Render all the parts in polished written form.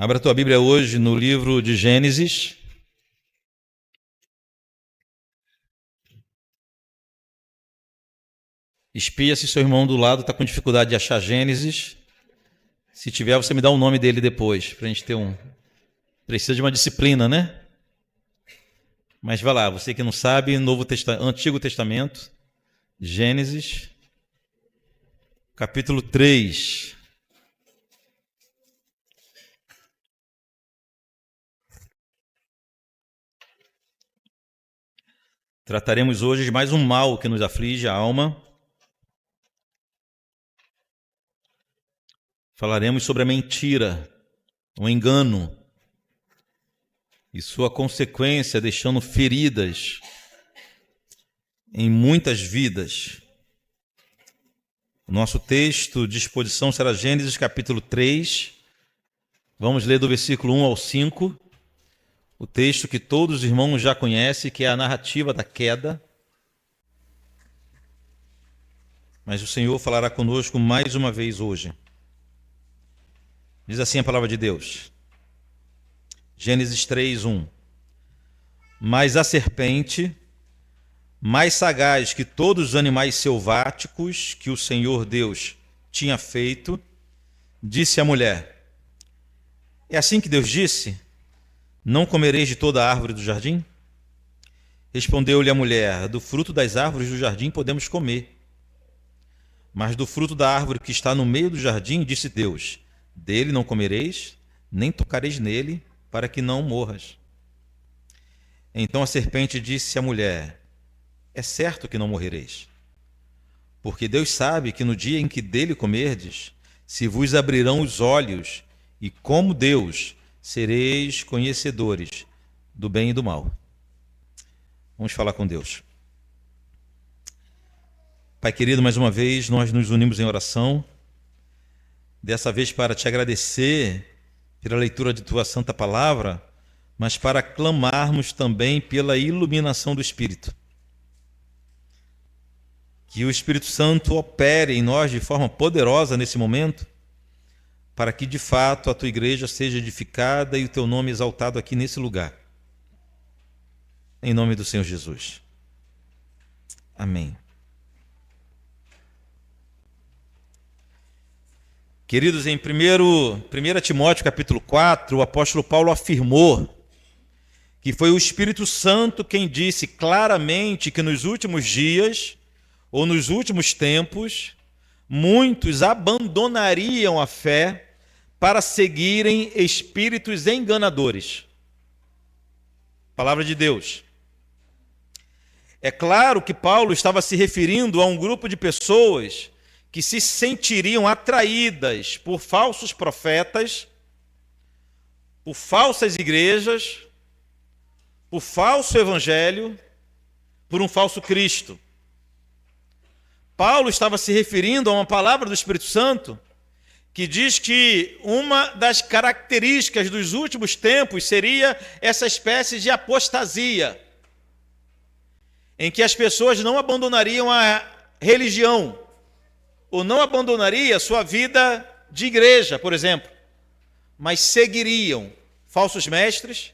Abra a tua Bíblia hoje no livro de Gênesis. Espia se seu irmão do lado está com dificuldade de achar Gênesis. Se tiver, você me dá o nome dele depois, para a gente ter um... Precisa de uma disciplina, né? Mas vai lá, você que não sabe, Antigo Testamento, Gênesis, capítulo 3. Trataremos hoje de mais um mal que nos aflige a alma. Falaremos sobre a mentira, o engano e sua consequência, deixando feridas em muitas vidas. O nosso texto de exposição será Gênesis capítulo 3. Vamos ler do versículo 1 ao 5. O texto que todos os irmãos já conhecem, que é a narrativa da queda. Mas o Senhor falará conosco mais uma vez hoje. Diz assim a palavra de Deus. Gênesis 3, 1. Mas a serpente, mais sagaz que todos os animais selváticos que o Senhor Deus tinha feito, disse à mulher: é assim que Deus disse: não comereis de toda a árvore do jardim? Respondeu-lhe a mulher: do fruto das árvores do jardim podemos comer. Mas do fruto da árvore que está no meio do jardim, disse Deus: dele não comereis, nem tocareis nele, para que não morras. Então a serpente disse à mulher: é certo que não morrereis, porque Deus sabe que no dia em que dele comerdes, se vos abrirão os olhos, e como Deus, sereis conhecedores do bem e do mal. Vamos falar com Deus. Pai querido, mais uma vez nós nos unimos em oração, dessa vez para te agradecer pela leitura de tua santa palavra, mas para clamarmos também pela iluminação do Espírito. Que o Espírito Santo opere em nós de forma poderosa nesse momento, para que de fato a tua igreja seja edificada e o teu nome exaltado aqui nesse lugar. Em nome do Senhor Jesus. Amém. Queridos, em 1 Timóteo capítulo 4, o apóstolo Paulo afirmou que foi o Espírito Santo quem disse claramente que nos últimos dias, ou nos últimos tempos, muitos abandonariam a fé para seguirem espíritos enganadores. Palavra de Deus. É claro que Paulo estava se referindo a um grupo de pessoas que se sentiriam atraídas por falsos profetas, por falsas igrejas, por falso evangelho, por um falso Cristo. Paulo estava se referindo a uma palavra do Espírito Santo que diz que uma das características dos últimos tempos seria essa espécie de apostasia, em que as pessoas não abandonariam a religião, ou não abandonaria sua vida de igreja, por exemplo, mas seguiriam falsos mestres,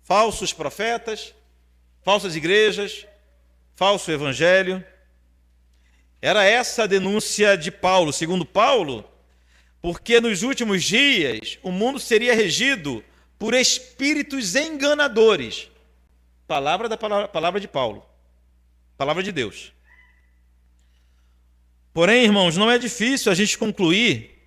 falsos profetas, falsas igrejas, falso evangelho. Era essa a denúncia de Paulo, segundo Paulo, porque nos últimos dias o mundo seria regido por espíritos enganadores. Palavra de Paulo, palavra de Deus. Porém, irmãos, não é difícil a gente concluir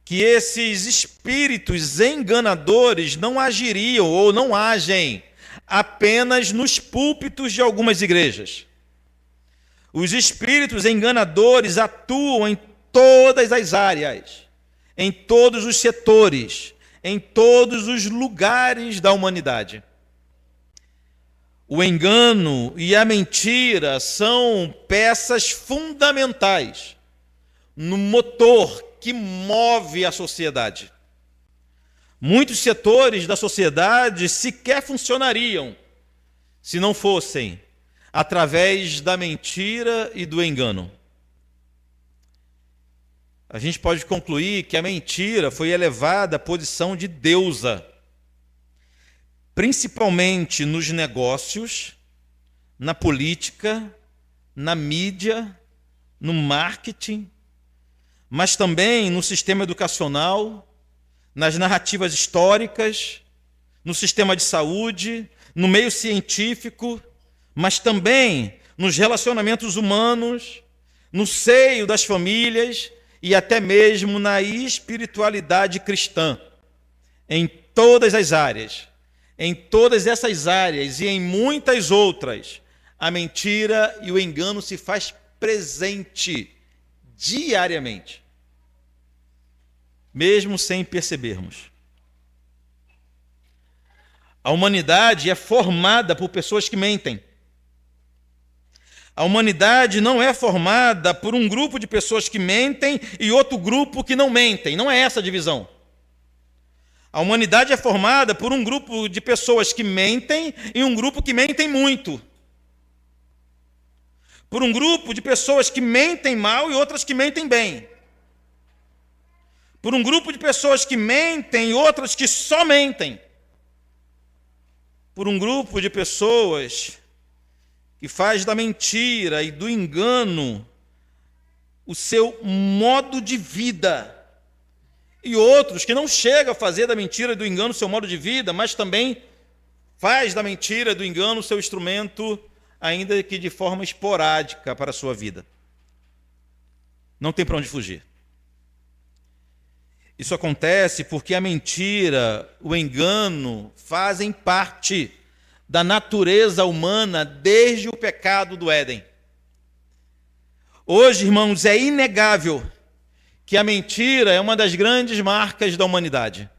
que esses espíritos enganadores não agiriam ou não agem apenas nos púlpitos de algumas igrejas. Os espíritos enganadores atuam em todas as áreas, em todos os setores, em todos os lugares da humanidade. O engano e a mentira são peças fundamentais no motor que move a sociedade. Muitos setores da sociedade sequer funcionariam se não fossem através da mentira e do engano. a gente pode concluir que a mentira foi elevada à posição de deusa, principalmente nos negócios, na política, na mídia, no marketing, mas também no sistema educacional, nas narrativas históricas, no sistema de saúde, no meio científico, mas também nos relacionamentos humanos, no seio das famílias e até mesmo na espiritualidade cristã, em todas as áreas. Em todas essas áreas e em muitas outras, a mentira e o engano se faz presente diariamente, mesmo sem percebermos. A humanidade é formada por pessoas que mentem. A humanidade não é formada por um grupo de pessoas que mentem e outro grupo que não mentem. Não é essa a divisão. A humanidade é formada por um grupo de pessoas que mentem e um grupo que mentem muito. Por um grupo de pessoas que mentem mal e outras que mentem bem. Por um grupo de pessoas que mentem e outras que só mentem. Por um grupo de pessoas que faz da mentira e do engano o seu modo de vida. E outros que não chegam a fazer da mentira e do engano o seu modo de vida, mas também faz da mentira e do engano o seu instrumento, ainda que de forma esporádica para a sua vida. Não tem para onde fugir. Isso acontece porque a mentira, o engano, fazem parte da natureza humana desde o pecado do Éden. Hoje, irmãos, é inegável que a mentira é uma das grandes marcas da humanidade.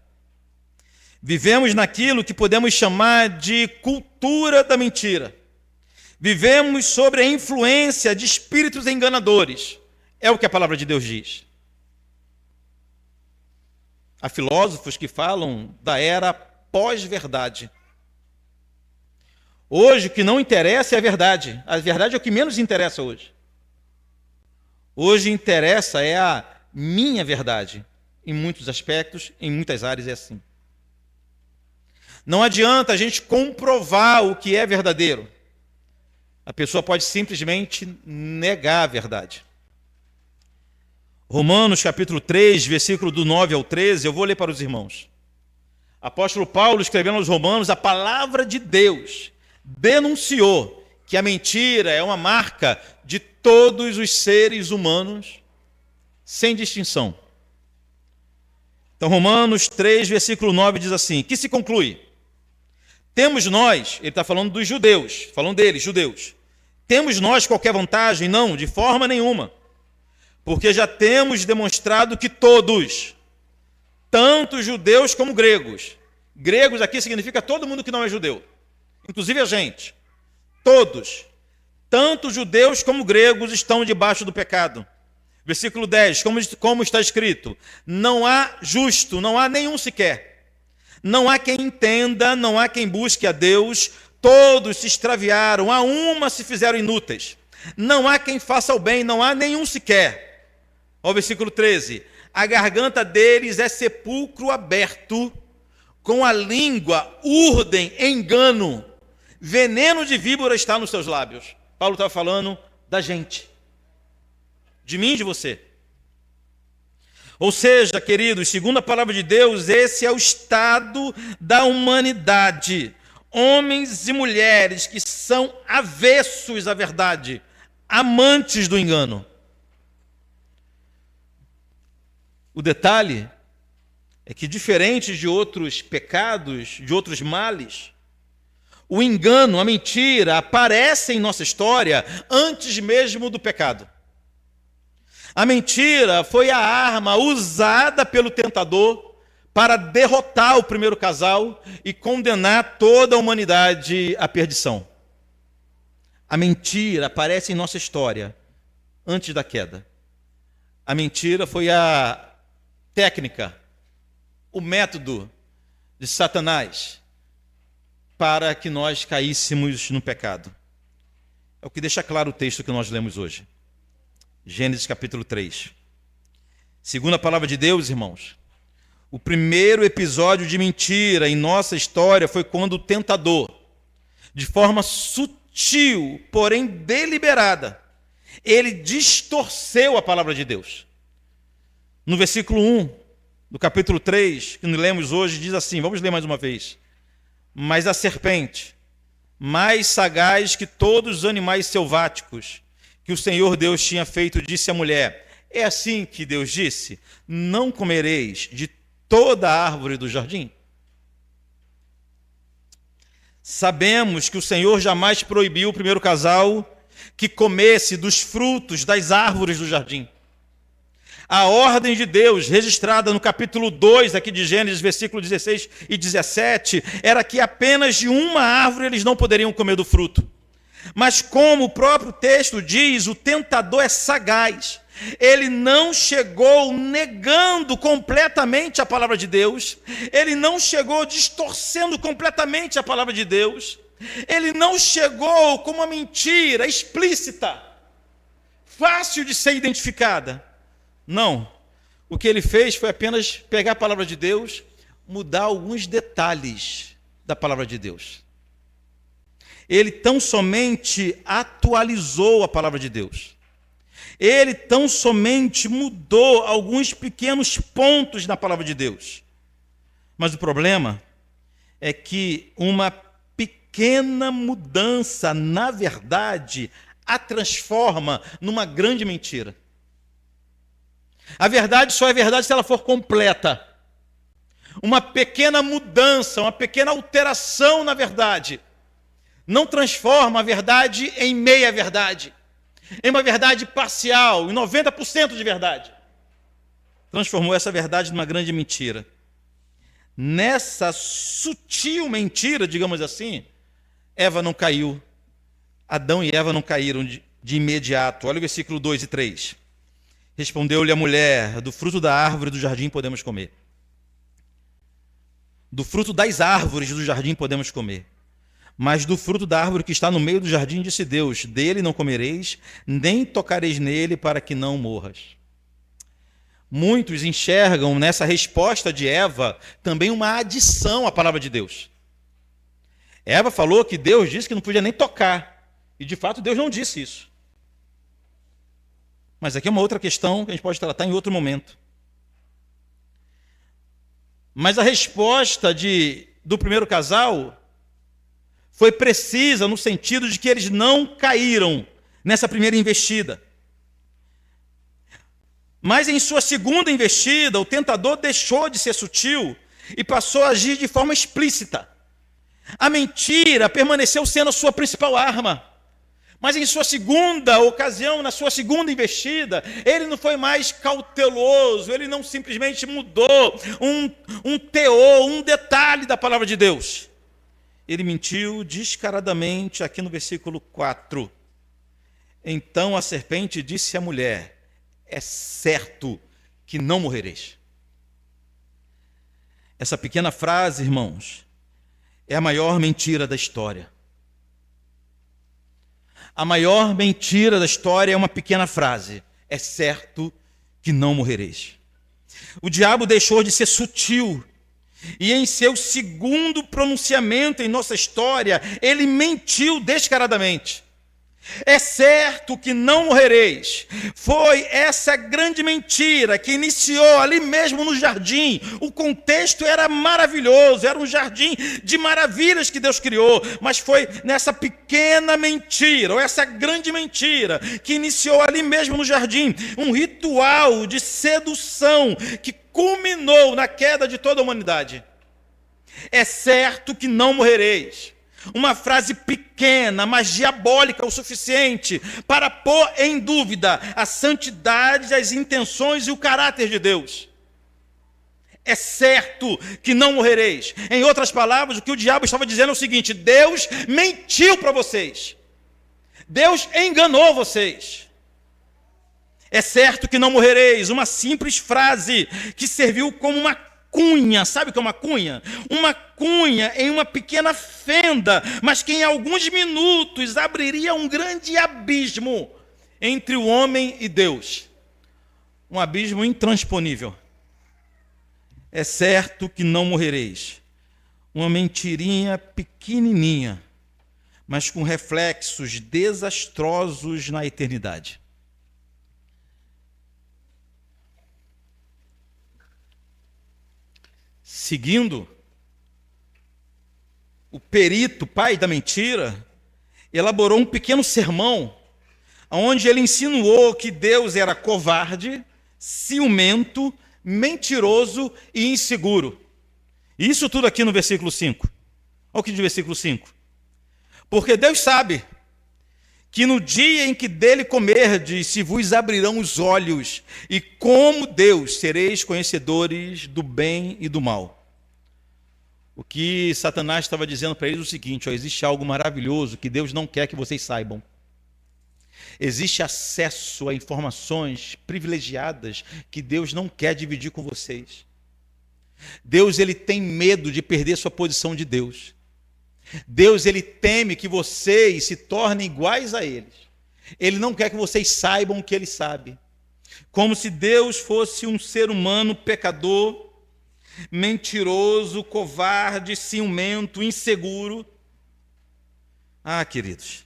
Vivemos naquilo que podemos chamar de cultura da mentira. Vivemos sobre a influência de espíritos enganadores. É o que a palavra de Deus diz. Há filósofos que falam da era pós-verdade. Hoje o que não interessa é a verdade. A verdade é o que menos interessa hoje. Hoje interessa é a minha verdade. Em muitos aspectos, em muitas áreas é assim. Não adianta a gente comprovar o que é verdadeiro. A pessoa pode simplesmente negar a verdade. Romanos capítulo 3, versículo do 9 ao 13, eu vou ler para os irmãos. Apóstolo Paulo, escrevendo aos Romanos, a palavra de Deus denunciou que a mentira é uma marca de todos os seres humanos, sem distinção. Então, Romanos 3, versículo 9 diz assim: que se conclui? Temos nós, ele está falando dos judeus, falando deles, judeus. Temos nós qualquer vantagem? Não, de forma nenhuma. Porque já temos demonstrado que todos, tanto judeus como gregos, gregos aqui significa todo mundo que não é judeu, inclusive a gente, todos, tanto judeus como gregos estão debaixo do pecado. Versículo 10, como está escrito: não há justo, não há nenhum sequer. Não há quem entenda, não há quem busque a Deus. Todos se extraviaram, a uma se fizeram inúteis. Não há quem faça o bem, não há nenhum sequer. Olha o versículo 13. A garganta deles é sepulcro aberto, com a língua urdem engano. Veneno de víbora está nos seus lábios. Paulo estava falando da gente. De mim e de você. Ou seja, queridos, segundo a palavra de Deus, esse é o estado da humanidade. Homens e mulheres que são avessos à verdade, amantes do engano. O detalhe é que, diferente de outros pecados, de outros males, o engano, a mentira, aparece em nossa história antes mesmo do pecado. A mentira foi a arma usada pelo tentador para derrotar o primeiro casal e condenar toda a humanidade à perdição. A mentira aparece em nossa história antes da queda. A mentira foi a técnica, o método de Satanás para que nós caíssemos no pecado. É o que deixa claro o texto que nós lemos hoje. Gênesis capítulo 3. Segundo a palavra de Deus, irmãos, o primeiro episódio de mentira em nossa história foi quando o tentador, de forma sutil, porém deliberada, ele distorceu a palavra de Deus. No versículo 1 do capítulo 3, que nos lemos hoje, diz assim, vamos ler mais uma vez. Mas a serpente, mais sagaz que todos os animais selváticos que o Senhor Deus tinha feito, disse à mulher, é assim que Deus disse, não comereis de toda a árvore do jardim? Sabemos que o Senhor jamais proibiu o primeiro casal que comesse dos frutos das árvores do jardim. A ordem de Deus, registrada no capítulo 2 aqui de Gênesis, versículos 16 e 17, era que apenas de uma árvore eles não poderiam comer do fruto. Mas como o próprio texto diz, o tentador é sagaz. Ele não chegou negando completamente a palavra de Deus. Ele não chegou distorcendo completamente a palavra de Deus. Ele não chegou com uma mentira explícita, fácil de ser identificada. Não. O que ele fez foi apenas pegar a palavra de Deus, mudar alguns detalhes da palavra de Deus. Ele tão somente atualizou a palavra de Deus. Ele tão somente mudou alguns pequenos pontos na palavra de Deus. Mas o problema é que uma pequena mudança, na verdade, a transforma numa grande mentira. A verdade só é verdade se ela for completa. Uma pequena mudança, uma pequena alteração na verdade, não transforma a verdade em meia verdade, em uma verdade parcial, em 90% de verdade. Transformou essa verdade numa grande mentira. Nessa sutil mentira, digamos assim, Eva não caiu. Adão e Eva não caíram de imediato. Olha o versículo 2 e 3. Respondeu-lhe a mulher, do fruto da árvore do jardim podemos comer. Do fruto das árvores do jardim podemos comer. Mas do fruto da árvore que está no meio do jardim, disse Deus, dele não comereis, nem tocareis nele, para que não morras. Muitos enxergam nessa resposta de Eva também uma adição à palavra de Deus. Eva falou que Deus disse que não podia nem tocar. E de fato Deus não disse isso. Mas aqui é uma outra questão que a gente pode tratar em outro momento. Mas a resposta do primeiro casal foi precisa no sentido de que eles não caíram nessa primeira investida. Mas em sua segunda investida, o tentador deixou de ser sutil e passou a agir de forma explícita. A mentira permaneceu sendo a sua principal arma. Mas em sua segunda ocasião, na sua segunda investida, ele não foi mais cauteloso, ele não simplesmente mudou um teor, um detalhe da palavra de Deus. Ele mentiu descaradamente aqui no versículo 4. Então a serpente disse à mulher, é certo que não morrereis. Essa pequena frase, irmãos, é a maior mentira da história. A maior mentira da história é uma pequena frase. É certo que não morrereis. O diabo deixou de ser sutil. E em seu segundo pronunciamento em nossa história, ele mentiu descaradamente. É certo que não morrereis. Foi essa grande mentira que iniciou ali mesmo no jardim. O contexto era maravilhoso, era um jardim de maravilhas que Deus criou, mas foi nessa pequena mentira, ou essa grande mentira, que iniciou ali mesmo no jardim, um ritual de sedução que culminou na queda de toda a humanidade. É certo que não morrereis. Uma frase pequena, mas diabólica o suficiente para pôr em dúvida a santidade, as intenções e o caráter de Deus. É certo que não morrereis. Em outras palavras, o que o diabo estava dizendo é o seguinte: Deus mentiu para vocês. Deus enganou vocês. É certo que não morrereis. Uma simples frase que serviu como uma cunha, sabe o que é uma cunha? Uma cunha em uma pequena fenda, mas que em alguns minutos abriria um grande abismo entre o homem e Deus. um abismo intransponível. É certo que não morrereis. Uma mentirinha pequenininha, mas com reflexos desastrosos na eternidade. Seguindo, o perito, pai da mentira, elaborou um pequeno sermão, onde ele insinuou que Deus era covarde, ciumento, mentiroso e inseguro. Isso tudo aqui no versículo 5. Olha o que diz o versículo 5. Porque Deus sabe que no dia em que dele comerdes, se vos abrirão os olhos, e como Deus sereis conhecedores do bem e do mal. O que Satanás estava dizendo para eles é o seguinte: ó, existe algo maravilhoso que Deus não quer que vocês saibam. Existe acesso a informações privilegiadas que Deus não quer dividir com vocês. Deus, ele tem medo de perder sua posição de Deus. Deus, ele teme que vocês se tornem iguais a eles. Ele não quer que vocês saibam o que ele sabe. Como se Deus fosse um ser humano pecador, mentiroso, covarde, ciumento, inseguro. Ah, queridos,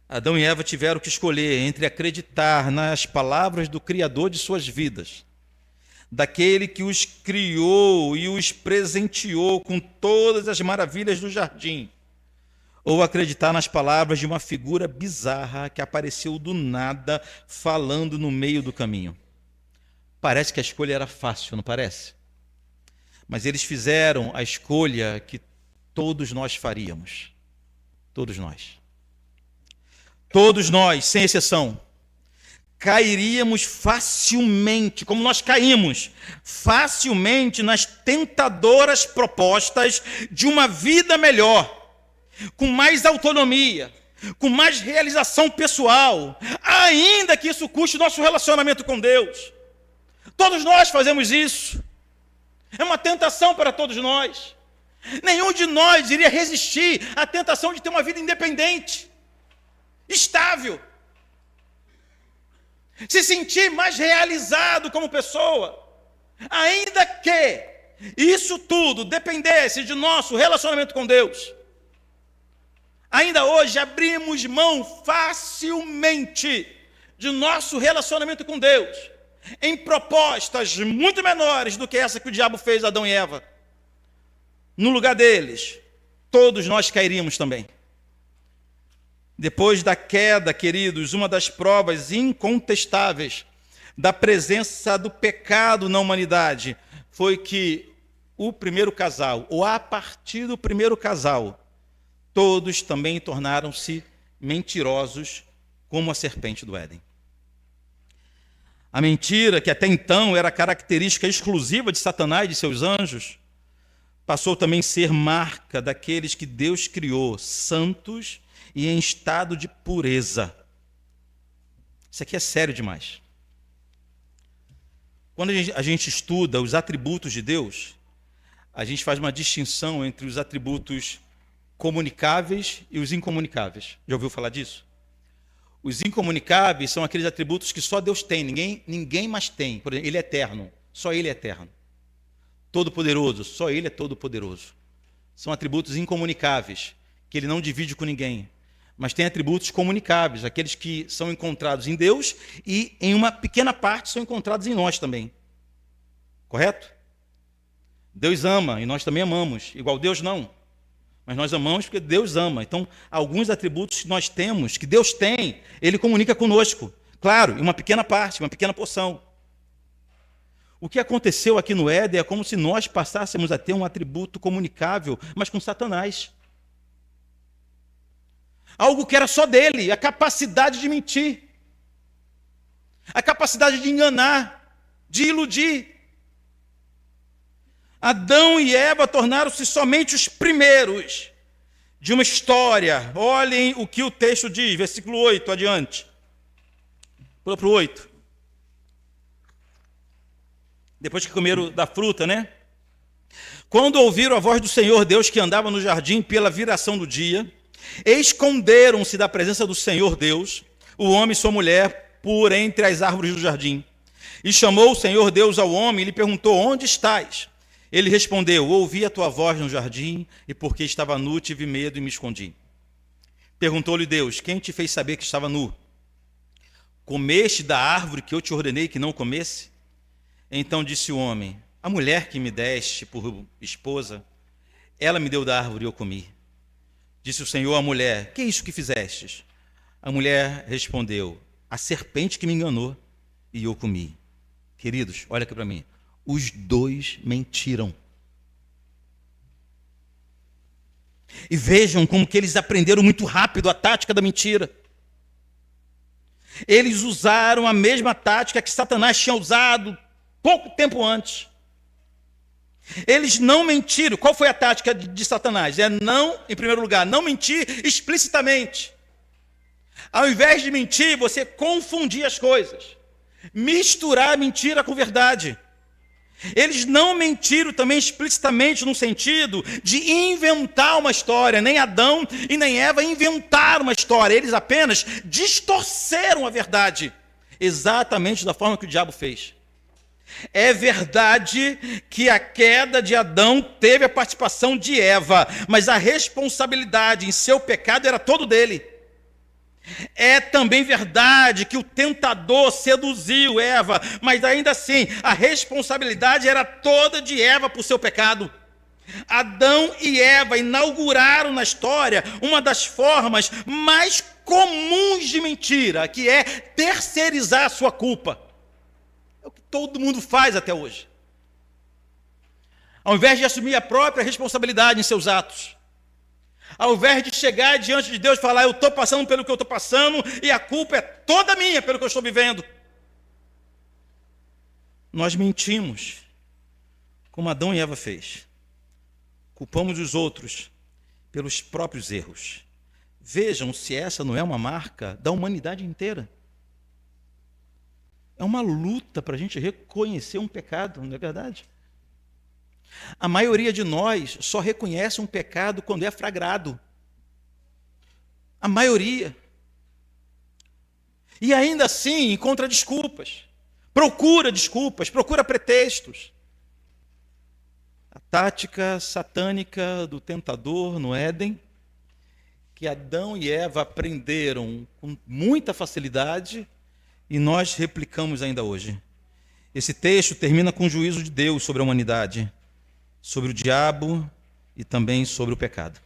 Adão e Eva tiveram que escolher entre acreditar nas palavras do Criador de suas vidas, daquele que os criou e os presenteou com todas as maravilhas do jardim, ou acreditar nas palavras de uma figura bizarra que apareceu do nada, falando no meio do caminho. Parece que a escolha era fácil, não parece? Mas eles fizeram a escolha que todos nós faríamos. Todos nós. Todos nós, sem exceção, cairíamos facilmente, como nós caímos, facilmente nas tentadoras propostas de uma vida melhor, com mais autonomia, com mais realização pessoal, ainda que isso custe o nosso relacionamento com Deus. Todos nós fazemos isso. É uma tentação para todos nós. Nenhum de nós iria resistir à tentação de ter uma vida independente, estável, se sentir mais realizado como pessoa, ainda que isso tudo dependesse de nosso relacionamento com Deus. Ainda hoje abrimos mão facilmente de nosso relacionamento com Deus em propostas muito menores do que essa que o diabo fez a Adão e Eva. No lugar deles, todos nós cairíamos também. Depois da queda, queridos, uma das provas incontestáveis da presença do pecado na humanidade foi que o primeiro casal, ou a partir do primeiro casal, todos também tornaram-se mentirosos como a serpente do Éden. A mentira, que até então era característica exclusiva de Satanás e de seus anjos, passou também a ser marca daqueles que Deus criou, santos e em estado de pureza. Isso aqui é sério demais. Quando a gente estuda os atributos de Deus, a gente faz uma distinção entre os atributos comunicáveis e os incomunicáveis. Já ouviu falar disso? Os incomunicáveis são aqueles atributos que só Deus tem, ninguém mais tem. Por exemplo, ele é eterno, só ele é eterno. Todo-poderoso, só ele é todo-poderoso. São atributos incomunicáveis, que ele não divide com ninguém. Mas tem atributos comunicáveis, aqueles que são encontrados em Deus e em uma pequena parte são encontrados em nós também. Correto? Deus ama e nós também amamos, igual Deus não. Mas nós amamos porque Deus ama. Então, alguns atributos que nós temos, que Deus tem, ele comunica conosco. Claro, em uma pequena parte, uma pequena porção. O que aconteceu aqui no Éden é como se nós passássemos a ter um atributo comunicável, mas com Satanás. Algo que era só dele, a capacidade de mentir, a capacidade de enganar, de iludir. Adão e Eva tornaram-se somente os primeiros de uma história. Olhem o que o texto diz, versículo 8, adiante. Pula para o 8. Depois que comeram da fruta, né? Quando ouviram a voz do Senhor Deus que andava no jardim pela viração do dia, esconderam-se da presença do Senhor Deus, o homem e sua mulher, por entre as árvores do jardim. E chamou o Senhor Deus ao homem e lhe perguntou: onde estás? Ele respondeu: ouvi a tua voz no jardim, e porque estava nu, tive medo e me escondi. Perguntou-lhe Deus: quem te fez saber que estava nu? Comeste da árvore que eu te ordenei que não comesse? Então disse o homem: a mulher que me deste por esposa, ela me deu da árvore e eu comi. Disse o Senhor à mulher: que é isso que fizestes? A mulher respondeu: a serpente que me enganou e eu comi. Queridos, olha aqui para mim. Os dois mentiram. E vejam como que eles aprenderam muito rápido a tática da mentira. Eles usaram a mesma tática que Satanás tinha usado pouco tempo antes. Eles não mentiram. Qual foi a tática de Satanás? Não, em primeiro lugar, não mentir explicitamente. Ao invés de mentir, você confundir as coisas. Misturar mentira com verdade. Eles não mentiram também explicitamente no sentido de inventar uma história. Nem Adão e nem Eva inventaram uma história. Eles apenas distorceram a verdade. Exatamente da forma que o diabo fez. É verdade que a queda de Adão teve a participação de Eva, mas a responsabilidade em seu pecado era todo dele. É também verdade que o tentador seduziu Eva, mas ainda assim a responsabilidade era toda de Eva por seu pecado. Adão e Eva inauguraram na história uma das formas mais comuns de mentira, que é terceirizar a sua culpa. É o que todo mundo faz até hoje. Ao invés de assumir a própria responsabilidade em seus atos, ao invés de chegar diante de Deus e falar: eu estou passando pelo que eu estou passando e a culpa é toda minha pelo que eu estou vivendo, nós mentimos, como Adão e Eva fez. Culpamos os outros pelos próprios erros. Vejam se essa não é uma marca da humanidade inteira. É uma luta para a gente reconhecer um pecado, não é verdade? A maioria de nós só reconhece um pecado quando é flagrado. A maioria. E ainda assim encontra desculpas. Procura pretextos. A tática satânica do tentador no Éden, que Adão e Eva aprenderam com muita facilidade, e nós replicamos ainda hoje. Esse texto termina com o juízo de Deus sobre a humanidade, sobre o diabo e também sobre o pecado.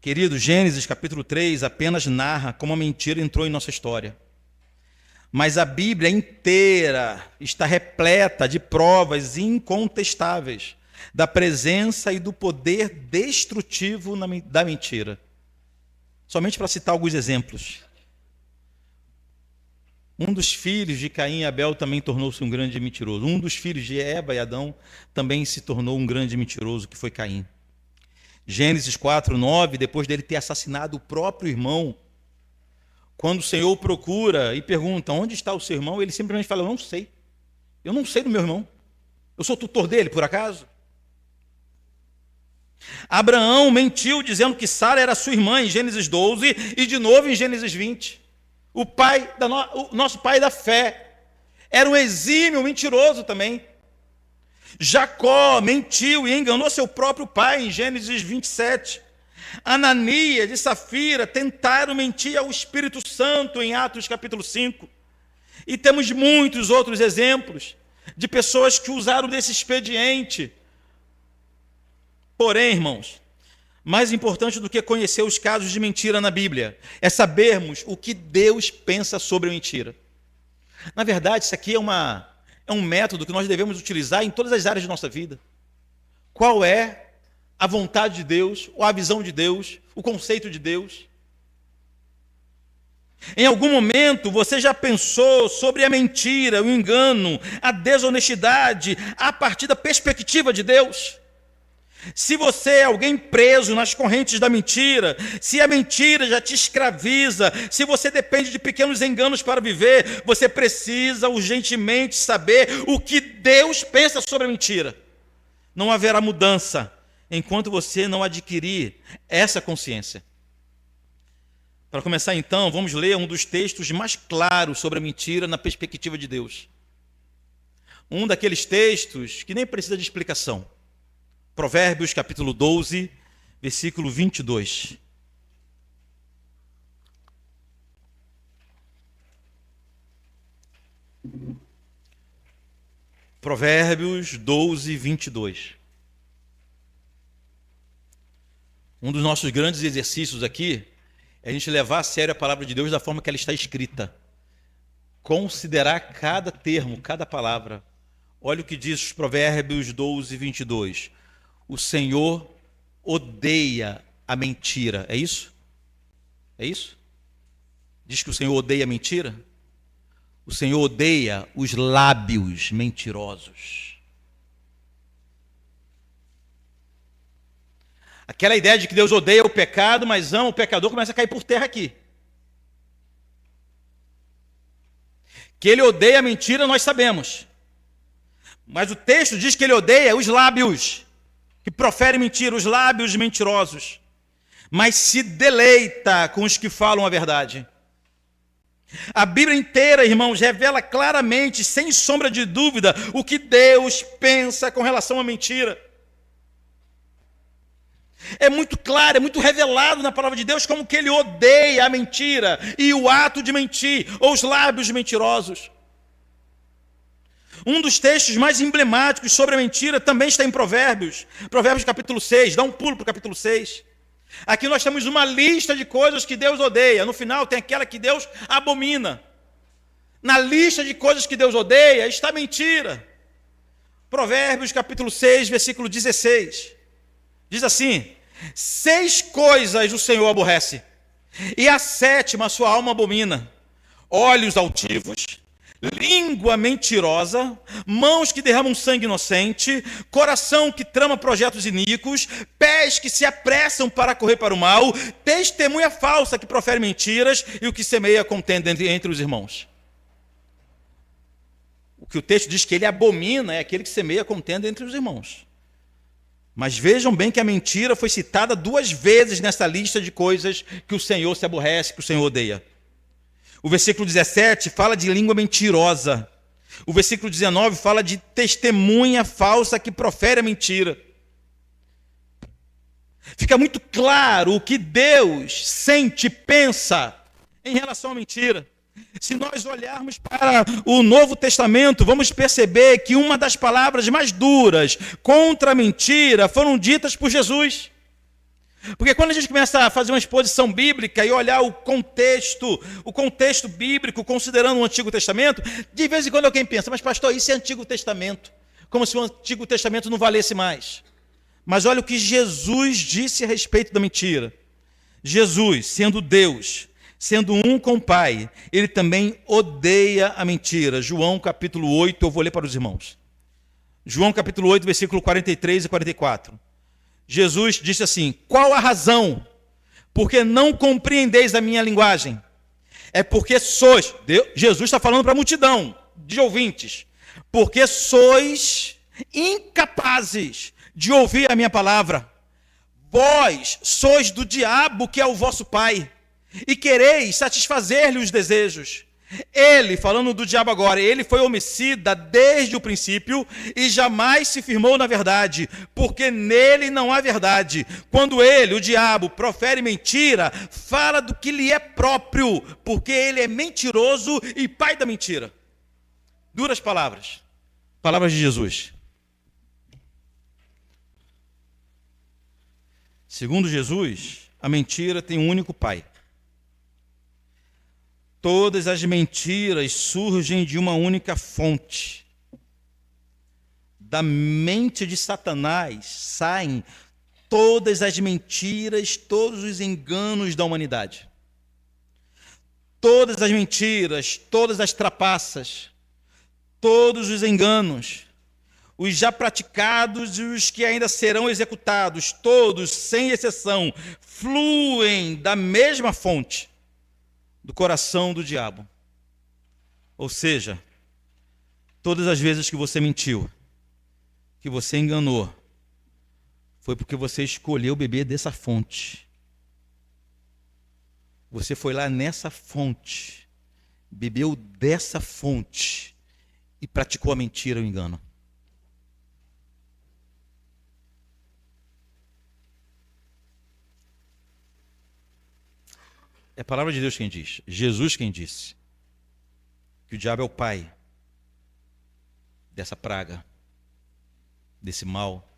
Querido, Gênesis capítulo 3 apenas narra como a mentira entrou em nossa história. Mas a Bíblia inteira está repleta de provas incontestáveis da presença e do poder destrutivo da mentira. Somente para citar alguns exemplos. Um dos filhos de Caim e Abel também tornou-se um grande mentiroso. Um dos filhos de Eva e Adão também se tornou um grande mentiroso, que foi Caim. Gênesis 4:9, depois dele ter assassinado o próprio irmão, quando o Senhor procura e pergunta: onde está o seu irmão? Ele simplesmente fala: eu não sei. Eu não sei do meu irmão. Eu sou tutor dele, por acaso? Abraão mentiu dizendo que Sara era sua irmã em Gênesis 12 e de novo em Gênesis 20. O nosso pai da fé era um exímio mentiroso também. Jacó mentiu e enganou seu próprio pai em Gênesis 27. Ananias e Safira tentaram mentir ao Espírito Santo em Atos capítulo 5. E temos muitos outros exemplos de pessoas que usaram desse expediente. Porém, irmãos, mais importante do que conhecer os casos de mentira na Bíblia é sabermos o que Deus pensa sobre a mentira. Na verdade, isso aqui é um método que nós devemos utilizar em todas as áreas de nossa vida. Qual é a vontade de Deus, ou a visão de Deus, o conceito de Deus? Em algum momento você já pensou sobre a mentira, o engano, a desonestidade a partir da perspectiva de Deus? Se você é alguém preso nas correntes da mentira, se a mentira já te escraviza, se você depende de pequenos enganos para viver, você precisa urgentemente saber o que Deus pensa sobre a mentira. Não haverá mudança enquanto você não adquirir essa consciência. Para começar então, vamos ler um dos textos mais claros sobre a mentira na perspectiva de Deus. Um daqueles textos que nem precisa de explicação. Provérbios capítulo 12, versículo 22. Provérbios 12, 22. Um dos nossos grandes exercícios aqui é a gente levar a sério a palavra de Deus da forma que ela está escrita. Considerar cada termo, cada palavra. Olha o que diz Provérbios 12, 22. O Senhor odeia a mentira. É isso? É isso? Diz que o Senhor odeia a mentira? O Senhor odeia os lábios mentirosos. Aquela ideia de que Deus odeia o pecado, mas ama o pecador, começa a cair por terra aqui. Que ele odeia a mentira, nós sabemos. Mas o texto diz que ele odeia os lábios que proferem mentira, os lábios mentirosos. Mas se deleita com os que falam a verdade. A Bíblia inteira, irmãos, revela claramente, sem sombra de dúvida, o que Deus pensa com relação à mentira. É muito claro, é muito revelado na palavra de Deus como que ele odeia a mentira e o ato de mentir, ou os lábios mentirosos. Um dos textos mais emblemáticos sobre a mentira também está em Provérbios. Provérbios capítulo 6, dá um pulo para o capítulo 6. Aqui nós temos uma lista de coisas que Deus odeia. No final tem aquela que Deus abomina. Na lista de coisas que Deus odeia está a mentira. Provérbios capítulo 6, versículo 16. Diz assim: 6 coisas o Senhor aborrece, e a 7ª a sua alma abomina: olhos altivos, língua mentirosa, mãos que derramam sangue inocente, coração que trama projetos iníquos, pés que se apressam para correr para o mal, testemunha falsa que profere mentiras e o que semeia contenda entre os irmãos. O que o texto diz que ele abomina é aquele que semeia contenda entre os irmãos. Mas vejam bem que a mentira foi citada 2 vezes nessa lista de coisas que o Senhor se aborrece, que o Senhor odeia. O versículo 17 fala de língua mentirosa. O versículo 19 fala de testemunha falsa que profere a mentira. Fica muito claro o que Deus sente e pensa em relação à mentira. Se nós olharmos para o Novo Testamento, vamos perceber que uma das palavras mais duras contra a mentira foram ditas por Jesus. Porque quando a gente começa a fazer uma exposição bíblica e olhar o contexto bíblico, considerando o Antigo Testamento, de vez em quando alguém pensa, mas pastor, isso é Antigo Testamento, como se o Antigo Testamento não valesse mais. Mas olha o que Jesus disse a respeito da mentira. Jesus, sendo Deus, sendo um com o Pai, ele também odeia a mentira. João capítulo 8, eu vou ler para os irmãos. João capítulo 8, versículo 43 e 44. Jesus disse assim: qual a razão? Porque não compreendeis a minha linguagem? É porque sois, Jesus está falando para a multidão de ouvintes, porque sois incapazes de ouvir a minha palavra. Vós sois do diabo, que é o vosso pai, e quereis satisfazer-lhe os desejos. Ele, falando do diabo agora, ele foi homicida desde o princípio e jamais se firmou na verdade, porque nele não há verdade. Quando ele, o diabo, profere mentira, fala do que lhe é próprio, porque ele é mentiroso e pai da mentira. Duras palavras, palavras de Jesus. Segundo Jesus, a mentira tem um único pai. Todas as mentiras surgem de uma única fonte. Da mente de Satanás saem todas as mentiras, todos os enganos da humanidade. Todas as mentiras, todas as trapaças, todos os enganos, os já praticados e os que ainda serão executados, todos, sem exceção, fluem da mesma fonte, do coração do diabo. Ou seja, todas as vezes que você mentiu, que você enganou, foi porque você escolheu beber dessa fonte. Você foi lá nessa fonte, bebeu dessa fonte e praticou a mentira, o engano. É a palavra de Deus quem diz, Jesus quem disse, que o diabo é o pai dessa praga, desse mal.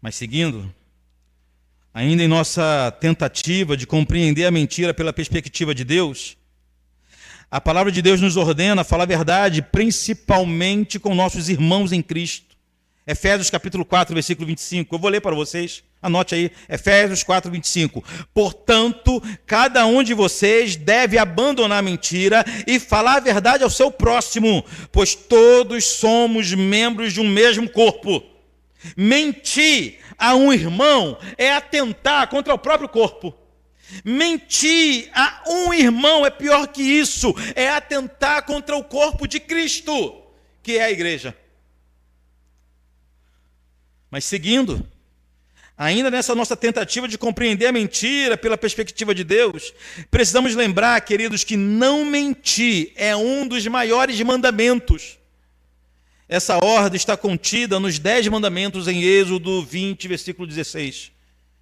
Mas seguindo, ainda em nossa tentativa de compreender a mentira pela perspectiva de Deus, a palavra de Deus nos ordena a falar a verdade, principalmente com nossos irmãos em Cristo. Efésios capítulo 4, versículo 25. Eu vou ler para vocês, anote aí, Efésios 4, 25. Portanto, cada um de vocês deve abandonar a mentira e falar a verdade ao seu próximo, pois todos somos membros de um mesmo corpo. Mentir a um irmão é atentar contra o próprio corpo. Mentir a um irmão é pior que isso, é atentar contra o corpo de Cristo, que é a igreja. Mas seguindo, ainda nessa nossa tentativa de compreender a mentira pela perspectiva de Deus, precisamos lembrar, queridos, que não mentir é um dos maiores mandamentos. Essa ordem está contida nos 10 mandamentos em Êxodo 20, versículo 16.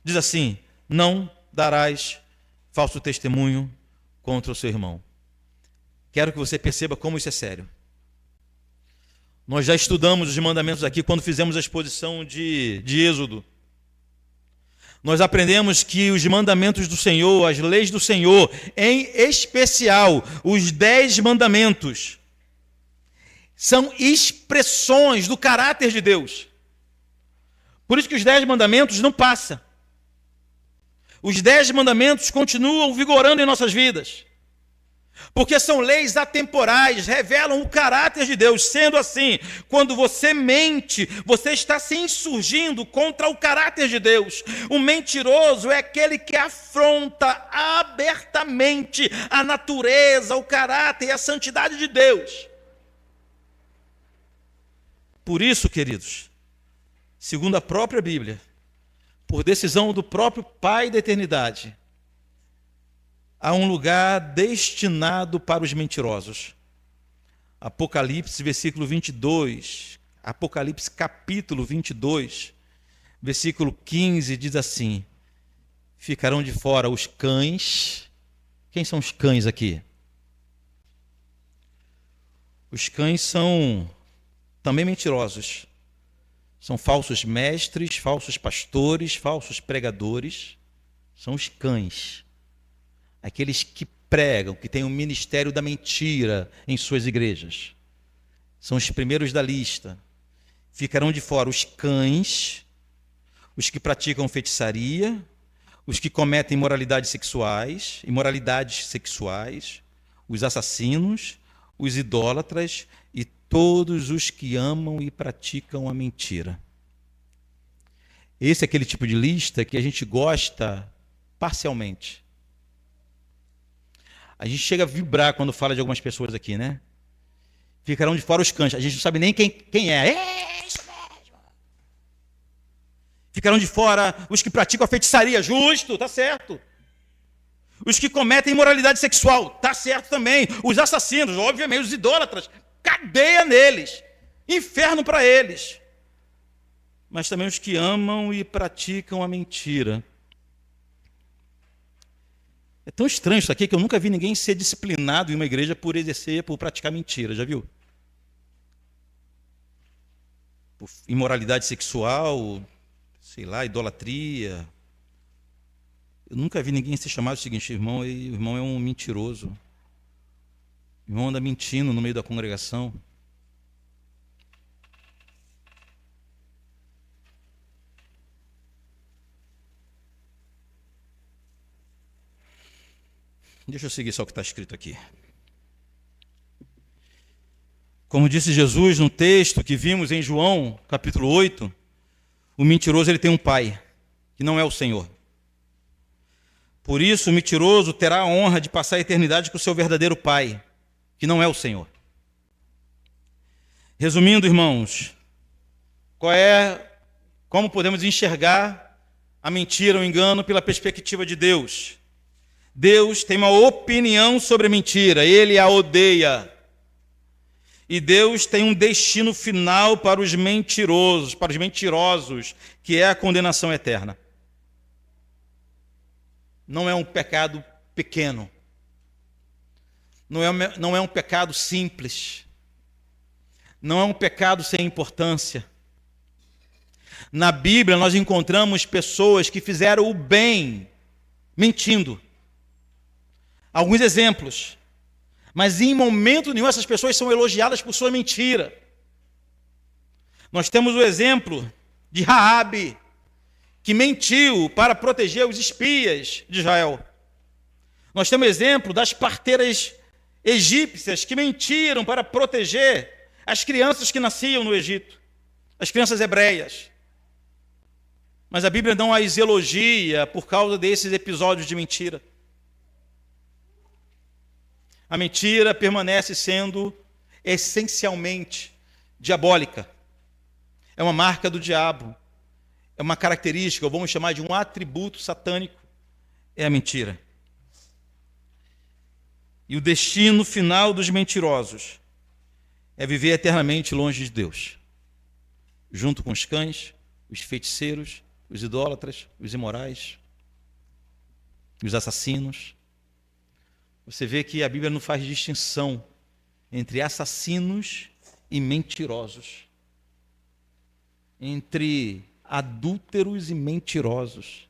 Diz assim: não darás falso testemunho contra o seu irmão. Quero que você perceba como isso é sério. Nós já estudamos os mandamentos aqui quando fizemos a exposição de Êxodo. Nós aprendemos que os mandamentos do Senhor, as leis do Senhor, em especial os 10 mandamentos, são expressões do caráter de Deus. Por isso que os 10 mandamentos não passam. Os 10 mandamentos continuam vigorando em nossas vidas. Porque são leis atemporais, revelam o caráter de Deus. Sendo assim, quando você mente, você está se insurgindo contra o caráter de Deus. O mentiroso é aquele que afronta abertamente a natureza, o caráter e a santidade de Deus. Por isso, queridos, segundo a própria Bíblia, por decisão do próprio Pai da eternidade, há um lugar destinado para os mentirosos. Apocalipse, versículo 22, Apocalipse capítulo 22, versículo 15, diz assim: ficarão de fora os cães. Quem são os cães aqui? Os cães são também mentirosos. São falsos mestres, falsos pastores, falsos pregadores. São os cães. Aqueles que pregam, que têm o ministério da mentira em suas igrejas. São os primeiros da lista. Ficarão de fora os cães, os que praticam feitiçaria, os que cometem imoralidades sexuais, os assassinos, os idólatras e todos os que amam e praticam a mentira. Esse é aquele tipo de lista que a gente gosta parcialmente. A gente chega a vibrar quando fala de algumas pessoas aqui, né? Ficarão de fora os cães. A gente não sabe nem quem é. É isso mesmo. Ficarão de fora os que praticam a feitiçaria. Justo, tá certo. Os que cometem imoralidade sexual. Tá certo também. Os assassinos, obviamente, os idólatras. Cadeia neles. Inferno para eles. Mas também os que amam e praticam a mentira. É tão estranho isso aqui que eu nunca vi ninguém ser disciplinado em uma igreja por praticar mentira, já viu? Por imoralidade sexual, sei lá, idolatria. Eu nunca vi ninguém ser chamado o seguinte: o irmão é um mentiroso. O irmão anda mentindo no meio da congregação. Deixa eu seguir só o que está escrito aqui. Como disse Jesus no texto que vimos em João, capítulo 8, o mentiroso ele tem um pai, que não é o Senhor. Por isso, o mentiroso terá a honra de passar a eternidade com o seu verdadeiro pai, que não é o Senhor. Resumindo, irmãos, como podemos enxergar a mentira, o engano, pela perspectiva de Deus? Deus tem uma opinião sobre a mentira, ele a odeia. E Deus tem um destino final para os mentirosos, que é a condenação eterna. Não é um pecado pequeno. Não é um pecado simples. Não é um pecado sem importância. Na Bíblia nós encontramos pessoas que fizeram o bem mentindo. Alguns exemplos. Mas em momento nenhum essas pessoas são elogiadas por sua mentira. Nós temos o exemplo de Raabe, que mentiu para proteger os espias de Israel. Nós temos o exemplo das parteiras egípcias que mentiram para proteger as crianças que nasciam no Egito, as crianças hebreias. Mas a Bíblia não as elogia por causa desses episódios de mentira. A mentira permanece sendo essencialmente diabólica. É uma marca do diabo. É uma característica, ou vamos chamar de um atributo satânico. É a mentira. E o destino final dos mentirosos é viver eternamente longe de Deus. Junto com os cães, os feiticeiros, os idólatras, os imorais, os assassinos. Você vê que a Bíblia não faz distinção entre assassinos e mentirosos, entre adúlteros e mentirosos,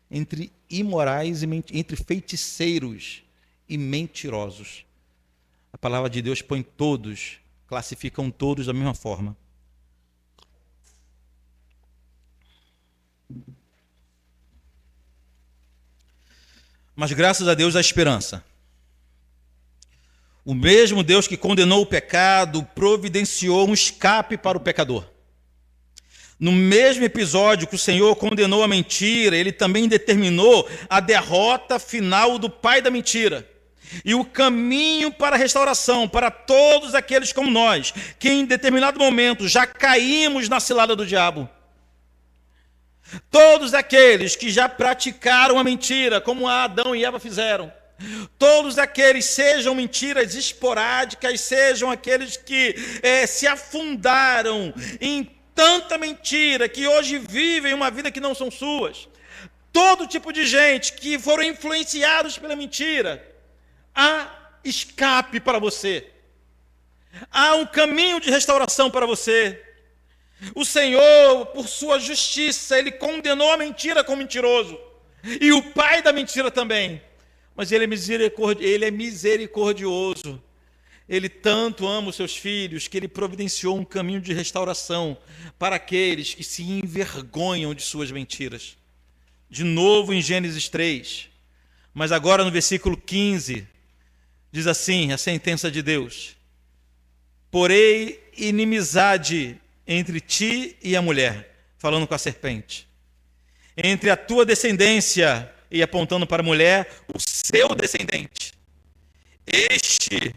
entre imorais e entre feiticeiros e mentirosos. A palavra de Deus põe todos, classificam todos da mesma forma. Mas graças a Deus há esperança. O mesmo Deus que condenou o pecado providenciou um escape para o pecador. No mesmo episódio que o Senhor condenou a mentira, ele também determinou a derrota final do pai da mentira e o caminho para a restauração para todos aqueles como nós, que em determinado momento já caímos na cilada do diabo. Todos aqueles que já praticaram a mentira, como Adão e Eva fizeram. Todos aqueles, sejam mentiras esporádicas, sejam aqueles que se afundaram em tanta mentira, que hoje vivem uma vida que não são suas. Todo tipo de gente que foram influenciados pela mentira. Há escape para você. Há um caminho de restauração para você. O Senhor, por sua justiça, ele condenou a mentira como mentiroso. E o pai da mentira também. Mas ele é misericordioso. Ele tanto ama os seus filhos que ele providenciou um caminho de restauração para aqueles que se envergonham de suas mentiras. De novo em Gênesis 3. Mas agora no versículo 15, diz assim, a sentença de Deus: porém inimizade entre ti e a mulher, falando com a serpente, entre a tua descendência, e apontando para a mulher, o seu descendente, este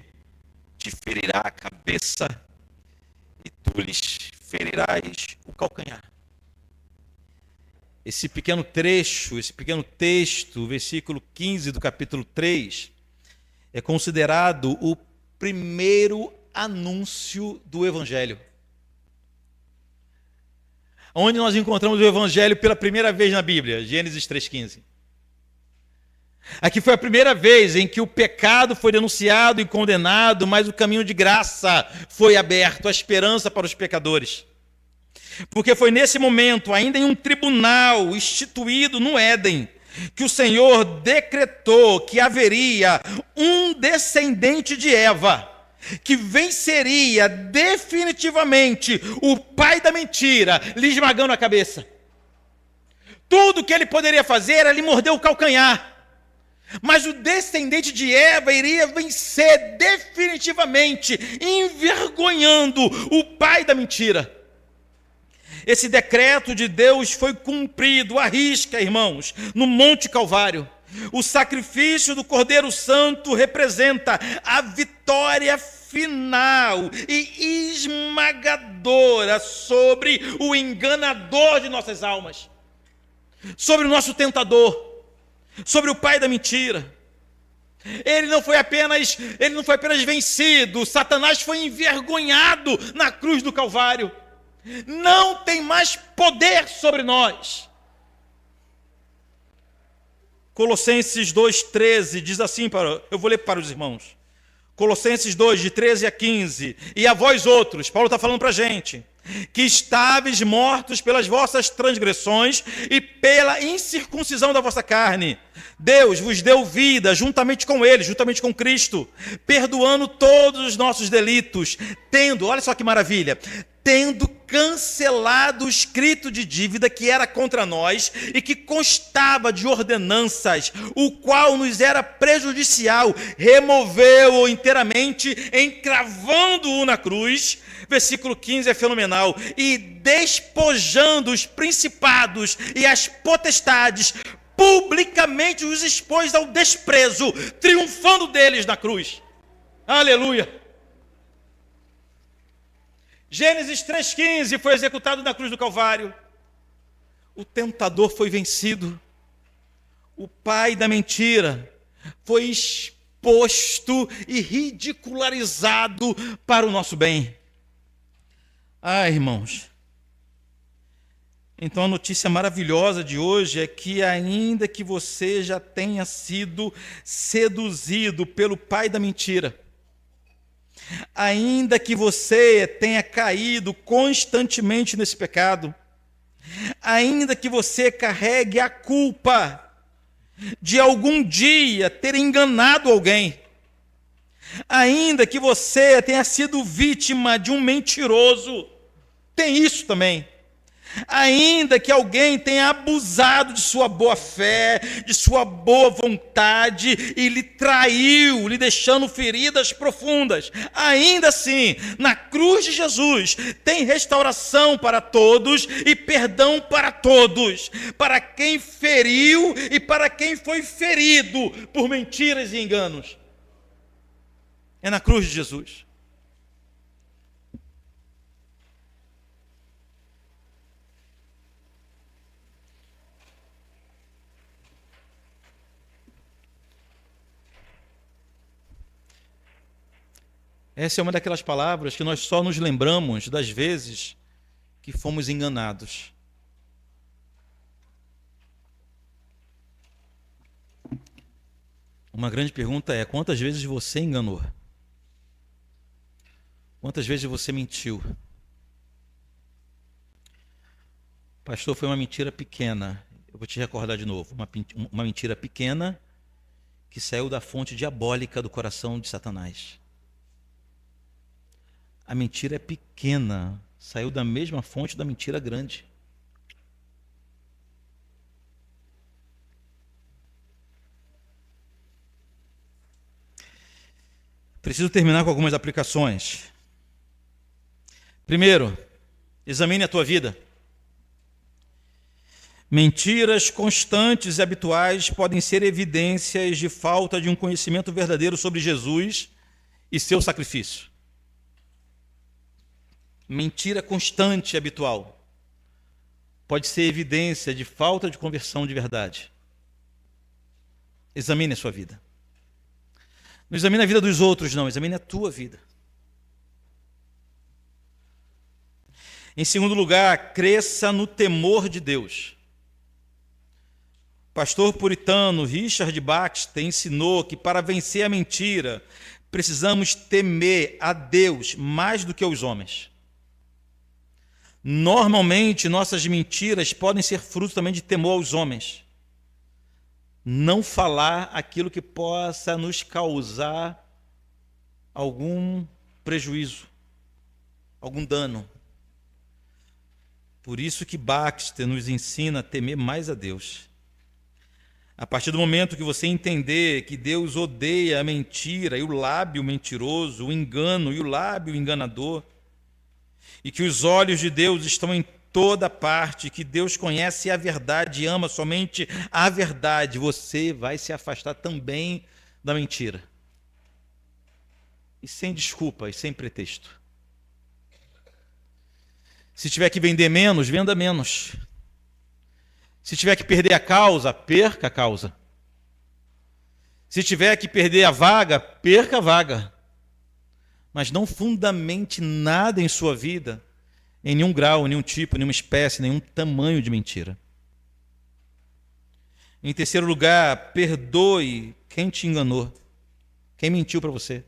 te ferirá a cabeça e tu lhes ferirás o calcanhar. Esse pequeno trecho, esse pequeno texto, versículo 15 do capítulo 3, é considerado o primeiro anúncio do Evangelho. Onde nós encontramos o Evangelho pela primeira vez na Bíblia, Gênesis 3,15. Aqui foi a primeira vez em que o pecado foi denunciado e condenado, mas o caminho de graça foi aberto, a esperança para os pecadores. Porque foi nesse momento, ainda em um tribunal instituído no Éden, que o Senhor decretou que haveria um descendente de Eva, que venceria definitivamente o pai da mentira, lhe esmagando a cabeça. Tudo que ele poderia fazer era lhe morder o calcanhar. Mas o descendente de Eva iria vencer definitivamente, envergonhando o pai da mentira. Esse decreto de Deus foi cumprido à risca, irmãos, no Monte Calvário. O sacrifício do Cordeiro Santo representa a vitória final e esmagadora sobre o enganador de nossas almas, sobre o nosso tentador, sobre o pai da mentira. Ele não foi apenas vencido, Satanás foi envergonhado na cruz do Calvário. Não tem mais poder sobre nós. Colossenses 2,13 diz assim, eu vou ler para os irmãos. Colossenses 2, de 13 a 15. E a vós outros, Paulo está falando para a gente, que estáveis mortos pelas vossas transgressões e pela incircuncisão da vossa carne. Deus vos deu vida juntamente com ele, juntamente com Cristo, perdoando todos os nossos delitos, olha só que maravilha, tendo cancelado o escrito de dívida que era contra nós e que constava de ordenanças, o qual nos era prejudicial, removeu-o inteiramente, encravando-o na cruz. Versículo 15 é fenomenal. E despojando os principados e as potestades, publicamente os expôs ao desprezo, triunfando deles na cruz. Aleluia! Gênesis 3,15 foi executado na cruz do Calvário. O tentador foi vencido. O pai da mentira foi exposto e ridicularizado para o nosso bem. Irmãos. Então a notícia maravilhosa de hoje é que ainda que você já tenha sido seduzido pelo pai da mentira, ainda que você tenha caído constantemente nesse pecado, ainda que você carregue a culpa de algum dia ter enganado alguém, ainda que você tenha sido vítima de um mentiroso, tem isso também. Ainda que alguém tenha abusado de sua boa fé, de sua boa vontade e lhe traiu, lhe deixando feridas profundas, ainda assim, na cruz de Jesus, tem restauração para todos e perdão para todos, para quem feriu e para quem foi ferido por mentiras e enganos. É na cruz de Jesus. Essa é uma daquelas palavras que nós só nos lembramos das vezes que fomos enganados. Uma grande pergunta é: quantas vezes você enganou? Quantas vezes você mentiu? Pastor, foi uma mentira pequena. Eu vou te recordar de novo. Uma mentira pequena que saiu da fonte diabólica do coração de Satanás. A mentira é pequena, saiu da mesma fonte da mentira grande. Preciso terminar com algumas aplicações. Primeiro, examine a tua vida. Mentiras constantes e habituais podem ser evidências de falta de um conhecimento verdadeiro sobre Jesus e seu sacrifício. Mentira constante e habitual pode ser evidência de falta de conversão de verdade. Examine a sua vida. Não examine a vida dos outros, não. Examine a tua vida. Em segundo lugar, cresça no temor de Deus. O pastor puritano Richard Baxter ensinou que para vencer a mentira, precisamos temer a Deus mais do que aos homens. Normalmente, nossas mentiras podem ser fruto também de temor aos homens. Não falar aquilo que possa nos causar algum prejuízo, algum dano. Por isso que Baxter nos ensina a temer mais a Deus. A partir do momento que você entender que Deus odeia a mentira e o lábio mentiroso, o engano e o lábio enganador, e que os olhos de Deus estão em toda parte, que Deus conhece a verdade e ama somente a verdade, você vai se afastar também da mentira. E sem desculpa e sem pretexto. Se tiver que vender menos, venda menos. Se tiver que perder a causa, perca a causa. Se tiver que perder a vaga, perca a vaga. Mas não fundamente nada em sua vida em nenhum grau, nenhum tipo, nenhuma espécie, nenhum tamanho de mentira. Em terceiro lugar, perdoe quem te enganou, quem mentiu para você.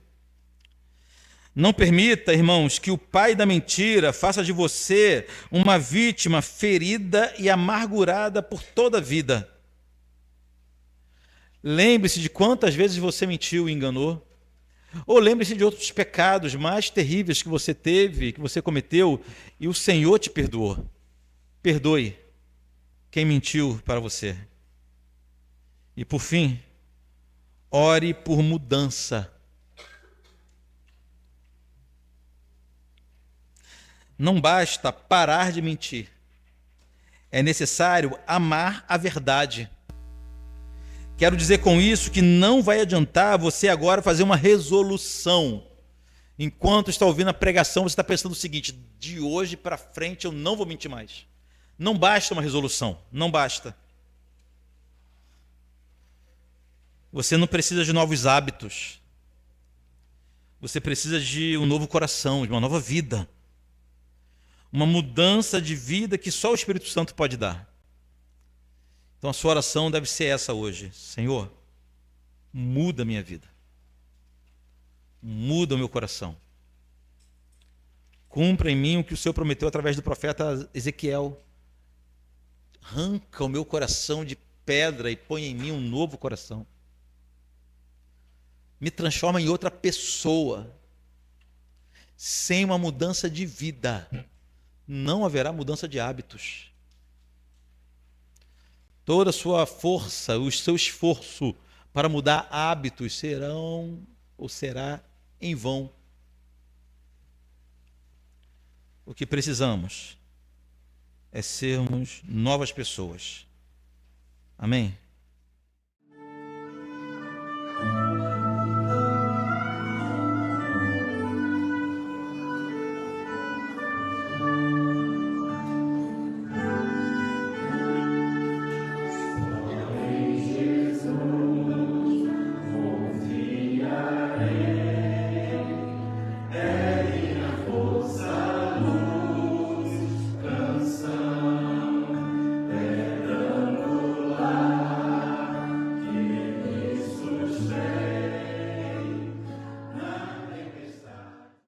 Não permita, irmãos, que o pai da mentira faça de você uma vítima ferida e amargurada por toda a vida. Lembre-se de quantas vezes você mentiu e enganou. Ou lembre-se de outros pecados mais terríveis que você teve, que você cometeu, e o Senhor te perdoou. Perdoe quem mentiu para você. E por fim, ore por mudança. Não basta parar de mentir. É necessário amar a verdade. Quero dizer com isso que não vai adiantar você agora fazer uma resolução. Enquanto está ouvindo a pregação, você está pensando o seguinte: de hoje para frente eu não vou mentir mais. Não basta uma resolução, não basta. Você não precisa de novos hábitos. Você precisa de um novo coração, de uma nova vida. Uma mudança de vida que só o Espírito Santo pode dar. Então a sua oração deve ser essa hoje: Senhor, muda a minha vida. Muda o meu coração. Cumpra em mim o que o Senhor prometeu através do profeta Ezequiel. Arranca o meu coração de pedra e põe em mim um novo coração. Me transforma em outra pessoa. Sem uma mudança de vida, não haverá mudança de hábitos. Toda a sua força, o seu esforço para mudar hábitos será em vão. O que precisamos é sermos novas pessoas. Amém?